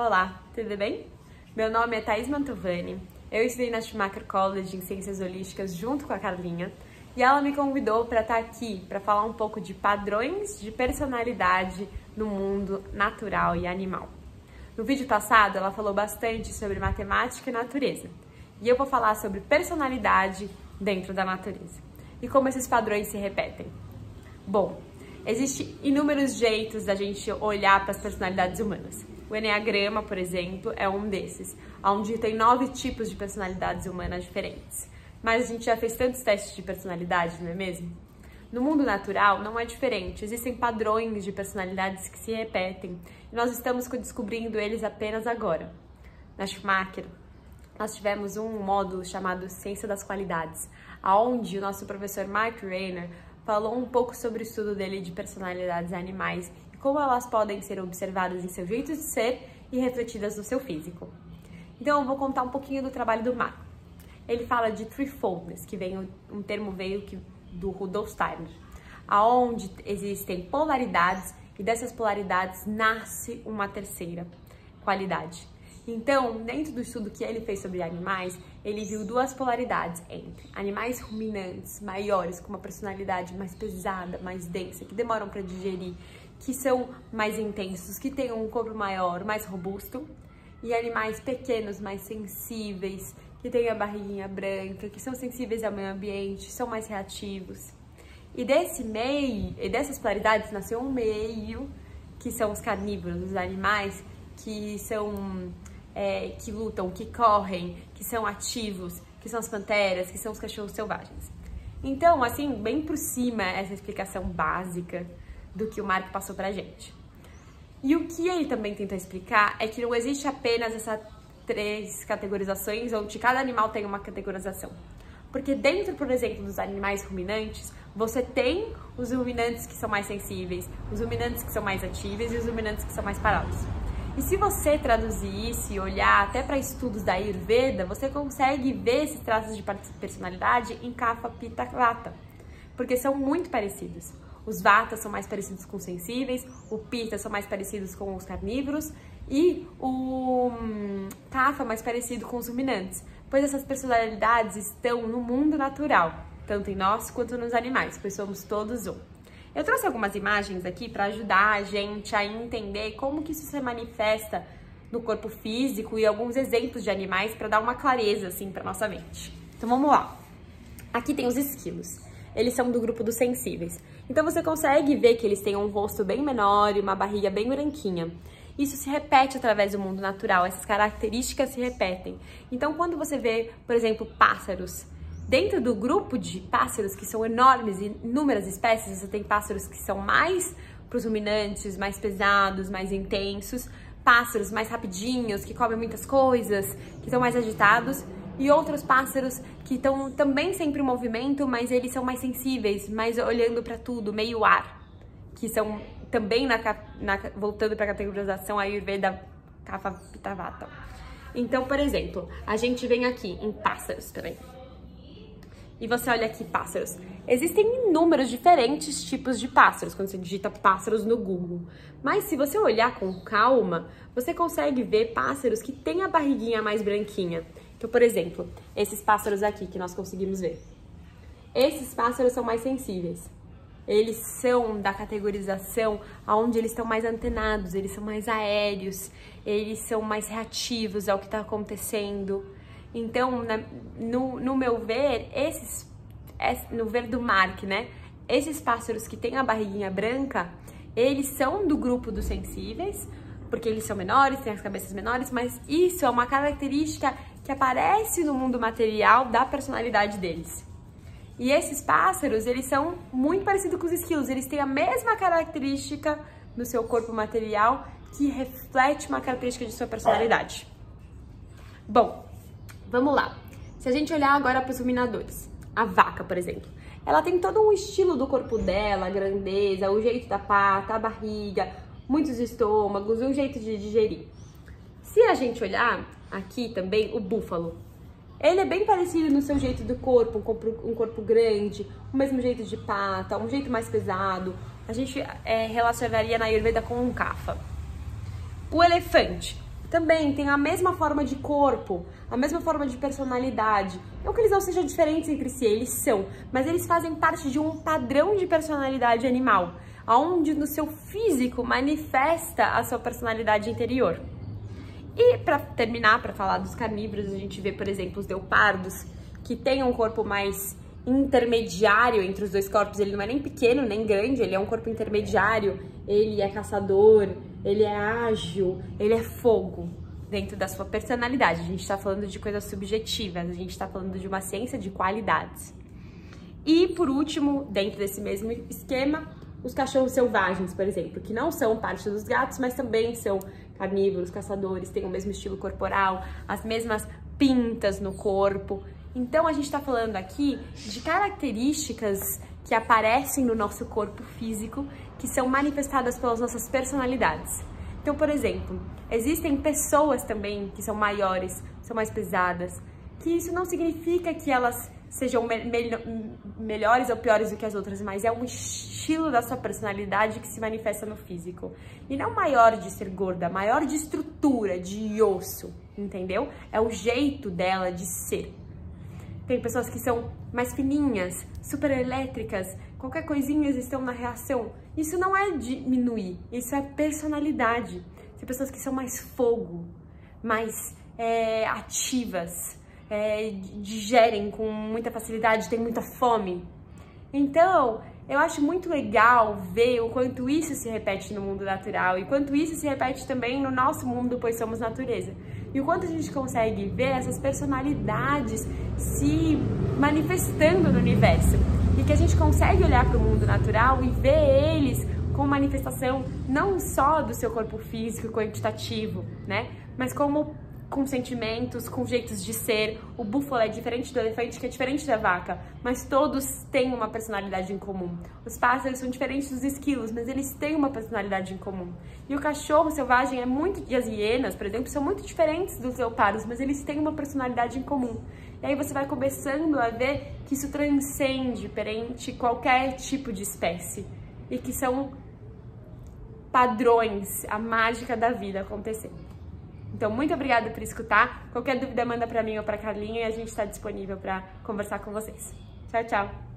Olá, tudo bem? Meu nome é Thaís Mantovani, eu estudei na Schumacher College em Ciências Holísticas junto com a Carlinha e ela me convidou para estar aqui para falar um pouco de padrões de personalidade no mundo natural e animal. No vídeo passado ela falou bastante sobre matemática e natureza e eu vou falar sobre personalidade dentro da natureza e como esses padrões se repetem. Bom, existem inúmeros jeitos da gente olhar para as personalidades humanas. O Enneagrama, por exemplo, é um desses, onde tem 9 tipos de personalidades humanas diferentes. Mas a gente já fez tantos testes de personalidade, não é mesmo? No mundo natural não é diferente, existem padrões de personalidades que se repetem e nós estamos descobrindo eles apenas agora. Na Schumacher, nós tivemos um módulo chamado Ciência das Qualidades, onde o nosso professor Mark Rainer falou um pouco sobre o estudo dele de personalidades animais e como elas podem ser observadas em seu jeito de ser e refletidas no seu físico. Então eu vou contar um pouquinho do trabalho do Mark. Ele fala de threefoldness, que um termo veio do Rudolf Steiner, aonde existem polaridades e dessas polaridades nasce uma terceira qualidade. Então, dentro do estudo que ele fez sobre animais, ele viu 2 polaridades entre animais ruminantes, maiores, com uma personalidade mais pesada, mais densa, que demoram para digerir, que são mais intensos, que têm um corpo maior, mais robusto, e animais pequenos, mais sensíveis, que têm a barriguinha branca, que são sensíveis ao meio ambiente, são mais reativos. E dessas polaridades nasceu um meio, que são os carnívoros, os animais que são que lutam, que correm, que são ativos, que são as panteras, que são os cachorros selvagens. Então, assim, bem por cima essa explicação básica do que o Mark passou pra gente. E o que ele também tentou explicar é que não existe apenas essas 3 categorizações, onde cada animal tem uma categorização. Porque dentro, por exemplo, dos animais ruminantes, você tem os ruminantes que são mais sensíveis, os ruminantes que são mais ativos e os ruminantes que são mais parados. E se você traduzir isso e olhar até para estudos da Ayurveda, você consegue ver esses traços de personalidade em Kapha, Pitta, Vata, porque são muito parecidos. Os Vatas são mais parecidos com os sensíveis, o Pitta são mais parecidos com os carnívoros e o Kapha mais parecido com os ruminantes, pois essas personalidades estão no mundo natural, tanto em nós quanto nos animais, pois somos todos um. Eu trouxe algumas imagens aqui para ajudar a gente a entender como que isso se manifesta no corpo físico e alguns exemplos de animais para dar uma clareza assim para nossa mente. Então vamos lá. Aqui tem os esquilos. Eles são do grupo dos sensíveis. Então você consegue ver que eles têm um rosto bem menor e uma barriga bem branquinha. Isso se repete através do mundo natural, essas características se repetem. Então quando você vê, por exemplo, pássaros, dentro do grupo de pássaros, que são enormes e inúmeras espécies, você tem pássaros que são mais para os ruminantes, mais pesados, mais intensos, pássaros mais rapidinhos, que comem muitas coisas, que estão mais agitados, e outros pássaros que estão também sempre em movimento, mas eles são mais sensíveis, mais olhando para tudo, meio ar, que são também, voltando para a categorização Ayurveda, Kapha, Pitta, Vata. Então, por exemplo, a gente vem aqui em pássaros também. E você olha aqui pássaros. Existem inúmeros diferentes tipos de pássaros quando você digita pássaros no Google. Mas se você olhar com calma, você consegue ver pássaros que têm a barriguinha mais branquinha. Então, por exemplo, esses pássaros aqui que nós conseguimos ver. Esses pássaros são mais sensíveis. Eles são da categorização onde eles estão mais antenados, eles são mais aéreos, eles são mais reativos ao que está acontecendo. Então, no meu ver, no ver do Mark, né? Esses pássaros que têm a barriguinha branca, eles são do grupo dos sensíveis, porque eles são menores, têm as cabeças menores, mas isso é uma característica que aparece no mundo material da personalidade deles. E esses pássaros, eles são muito parecidos com os esquilos, eles têm a mesma característica no seu corpo material que reflete uma característica de sua personalidade. Bom, vamos lá. Se a gente olhar agora para os ruminadores, a vaca, por exemplo, ela tem todo um estilo do corpo dela, a grandeza, o jeito da pata, a barriga, muitos estômagos, o jeito de digerir. Se a gente olhar aqui também, o búfalo, ele é bem parecido no seu jeito do corpo, um corpo grande, o mesmo jeito de pata, um jeito mais pesado. A gente relacionaria na Ayurveda com um Kapha. O elefante também têm a mesma forma de corpo, a mesma forma de personalidade. Não que eles não sejam diferentes entre si, eles são, mas eles fazem parte de um padrão de personalidade animal, onde no seu físico manifesta a sua personalidade interior. E para terminar, para falar dos carnívoros, a gente vê, por exemplo, os leopardos, que têm um corpo mais intermediário entre os dois corpos. Ele não é nem pequeno nem grande, ele é um corpo intermediário, ele é caçador, ele é ágil, ele é fogo dentro da sua personalidade. A gente está falando de coisas subjetivas, a gente está falando de uma ciência de qualidades. E por último, dentro desse mesmo esquema, os cachorros selvagens, por exemplo, que não são parte dos gatos, mas também são carnívoros, caçadores, têm o mesmo estilo corporal, as mesmas pintas no corpo. Então a gente está falando aqui de características que aparecem no nosso corpo físico, que são manifestadas pelas nossas personalidades. Então, por exemplo, existem pessoas também que são maiores, são mais pesadas, que isso não significa que elas sejam melhores ou piores do que as outras, mas é um estilo da sua personalidade que se manifesta no físico. E não maior de ser gorda, maior de estrutura, de osso, entendeu? É o jeito dela de ser. Tem pessoas que são mais fininhas, super elétricas, qualquer coisinha eles estão na reação. Isso não é diminuir, isso é personalidade. Tem pessoas que são mais fogo, mais ativas, digerem com muita facilidade, têm muita fome. Então, eu acho muito legal ver o quanto isso se repete no mundo natural e quanto isso se repete também no nosso mundo, pois somos natureza. E o quanto a gente consegue ver essas personalidades se manifestando no universo. E que a gente consegue olhar para o mundo natural e ver eles com manifestação não só do seu corpo físico quantitativo, né? Mas como com sentimentos, com jeitos de ser. O búfalo é diferente do elefante, que é diferente da vaca, mas todos têm uma personalidade em comum. Os pássaros são diferentes dos esquilos, mas eles têm uma personalidade em comum. E o cachorro selvagem e as hienas, por exemplo, são muito diferentes dos leopardos, mas eles têm uma personalidade em comum. E aí você vai começando a ver que isso transcende perante qualquer tipo de espécie e que são padrões, a mágica da vida acontecendo. Então, muito obrigada por escutar. Qualquer dúvida, manda pra mim ou pra Carlinha e a gente está disponível para conversar com vocês. Tchau, tchau!